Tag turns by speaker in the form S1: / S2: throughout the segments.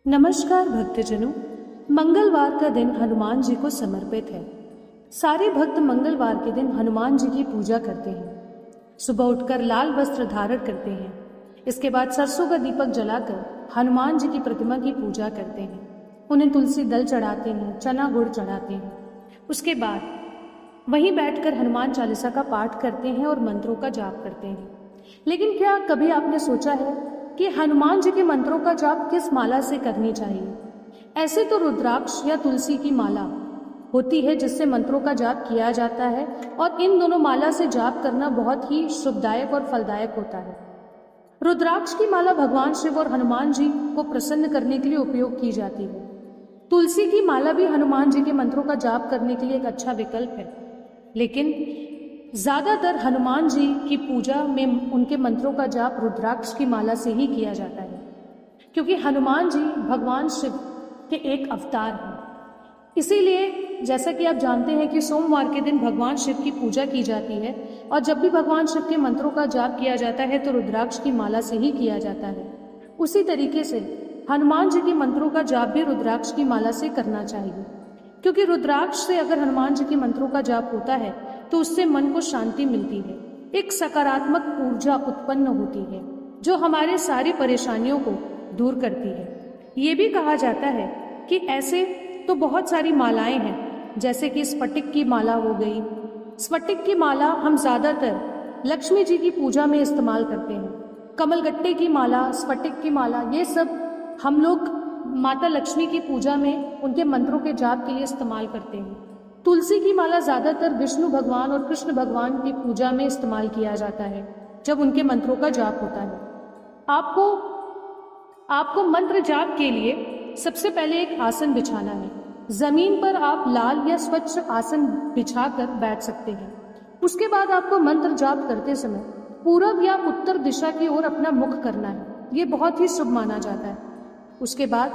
S1: नमस्कार भक्तजनों, मंगलवार का दिन हनुमान जी को समर्पित है। सारे भक्त मंगलवार के दिन हनुमान जी की पूजा करते हैं। सुबह उठकर लाल वस्त्र धारण करते हैं। इसके बाद सरसों का दीपक जलाकर हनुमान जी की प्रतिमा की पूजा करते हैं। उन्हें तुलसी दल चढ़ाते हैं, चना गुड़ चढ़ाते हैं। उसके बाद वहीं बैठकर हनुमान चालीसा का पाठ करते हैं और मंत्रों का जाप करते हैं। लेकिन क्या कभी आपने सोचा है कि हनुमान जी के मंत्रों का जाप किस माला से करनी चाहिए? ऐसे तो रुद्राक्ष या तुलसी की माला होती है जिससे मंत्रों का जाप किया जाता है, और इन दोनों माला से जाप करना बहुत ही शुभदायक और फलदायक होता है। रुद्राक्ष की माला भगवान शिव और हनुमान जी को प्रसन्न करने के लिए उपयोग की जाती है। तुलसी की माला भी हनुमान जी के मंत्रों का जाप करने के लिए एक अच्छा विकल्प है, लेकिन ज्यादातर हनुमान जी की पूजा में उनके मंत्रों का जाप रुद्राक्ष की माला से ही किया जाता है, क्योंकि हनुमान जी भगवान शिव के एक अवतार हैं। इसीलिए जैसा कि आप जानते हैं कि सोमवार के दिन भगवान शिव की पूजा की जाती है, और जब भी भगवान शिव के मंत्रों का जाप किया जाता है तो रुद्राक्ष की माला से ही किया जाता है। उसी तरीके से हनुमान जी के मंत्रों का जाप भी रुद्राक्ष की माला से करना चाहिए, क्योंकि रुद्राक्ष से अगर हनुमान जी के मंत्रों का जाप होता है तो उससे मन को शांति मिलती है, एक सकारात्मक ऊर्जा उत्पन्न होती है जो हमारे सारी परेशानियों को दूर करती है। ये भी कहा जाता है कि ऐसे तो बहुत सारी मालाएं हैं, जैसे कि स्फटिक की माला हो गई। स्फटिक की माला हम ज्यादातर लक्ष्मी जी की पूजा में इस्तेमाल करते हैं। कमलगट्टे की माला, स्फटिक की माला, ये सब हम लोग माता लक्ष्मी की पूजा में उनके मंत्रों के जाप के लिए इस्तेमाल करते हैं। तुलसी की माला ज्यादातर विष्णु भगवान और कृष्ण भगवान की पूजा में इस्तेमाल किया जाता है जब उनके मंत्रों का जाप होता है। आपको मंत्र जाप के लिए सबसे पहले एक आसन बिछाना है। जमीन पर आप लाल या स्वच्छ आसन बिछाकर बैठ सकते हैं। उसके बाद आपको मंत्र जाप करते समय पूरब या उत्तर दिशा की ओर अपना मुख करना है। ये बहुत ही शुभ माना जाता है। उसके बाद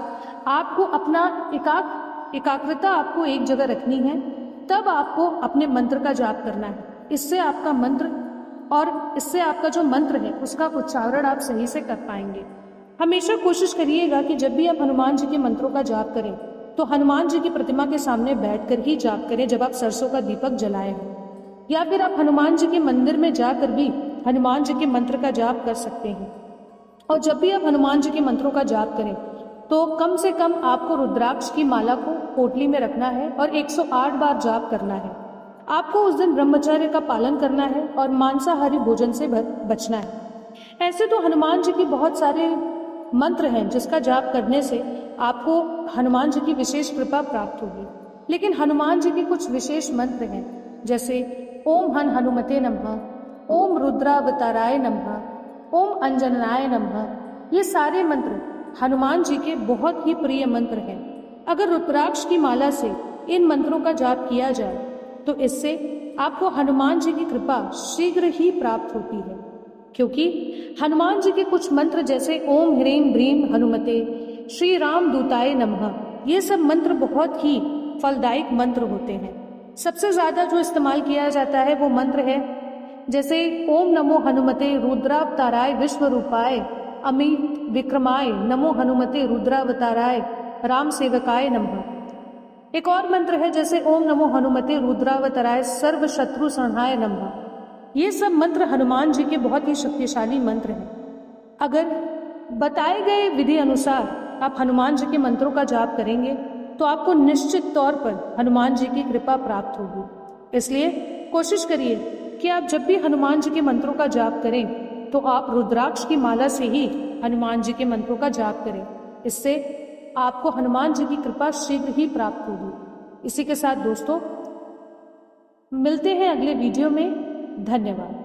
S1: आपको अपना एकाग्रता आपको एक जगह रखनी है, तब आपको अपने मंत्र का जाप करना है। इससे आपका मंत्र और इससे आपका जो मंत्र है उसका उच्चारण आप सही से कर पाएंगे। हमेशा कोशिश करिएगा कि जब भी आप हनुमान जी के मंत्रों का जाप करें तो हनुमान जी की प्रतिमा के सामने बैठकर ही जाप करें जब आप सरसों का दीपक जलाए हो, या फिर आप हनुमान जी के मंदिर में जाकर भी हनुमान जी के मंत्र का जाप कर सकते हैं। और जब भी आप हनुमान जी के मंत्रों का जाप करें तो कम से कम आपको रुद्राक्ष की माला को पोटली में रखना है और 108 बार जाप करना है। आपको उस दिन ब्रह्मचर्य का पालन करना है और मांसाहारी भोजन से बचना है। ऐसे तो हनुमान जी की बहुत सारे मंत्र हैं जिसका जाप करने से आपको हनुमान जी की विशेष कृपा प्राप्त होगी, लेकिन हनुमान जी के कुछ विशेष मंत्र हैं, जैसे ओम हनुमते नमः, ओम रुद्रावताराय नमः, ओम अंजनाय नमः। ये सारे मंत्र हनुमान जी के बहुत ही प्रिय मंत्र हैं। अगर रुद्राक्ष की माला से इन मंत्रों का जाप किया जाए तो इससे आपको हनुमान जी की कृपा शीघ्र ही प्राप्त होती है, क्योंकि हनुमान जी के कुछ मंत्र जैसे ओम ह्रीं ब्रीं हनुमते, श्री राम दूताय नमः, ये सब मंत्र बहुत ही फलदायक मंत्र होते हैं। सबसे ज्यादा जो इस्तेमाल किया जाता है वो मंत्र है जैसे ओम नमो हनुमते रुद्रावताराय विश्वरूपाय अमित विक्रमाय नमो हनुमते रुद्रावताराय राम सेवकाय नमः। एक और मंत्र है जैसे ओम नमो हनुमते रुद्रावताराय सर्व शत्रु संहाय नमः। ये सब मंत्र हनुमान जी के बहुत ही शक्तिशाली मंत्र हैं। अगर बताए गए विधि अनुसार आप हनुमान जी के मंत्रों का जाप करेंगे तो आपको निश्चित तौर पर हनुमान जी की कृपा प्राप्त होगी। इसलिए कोशिश करिए कि आप जब भी हनुमान जी के मंत्रों का जाप करें तो आप रुद्राक्ष की माला से ही हनुमान जी के मंत्रों का जाप करें। इससे आपको हनुमान जी की कृपा शीघ्र ही प्राप्त होगी। इसी के साथ दोस्तों मिलते हैं अगले वीडियो में। धन्यवाद।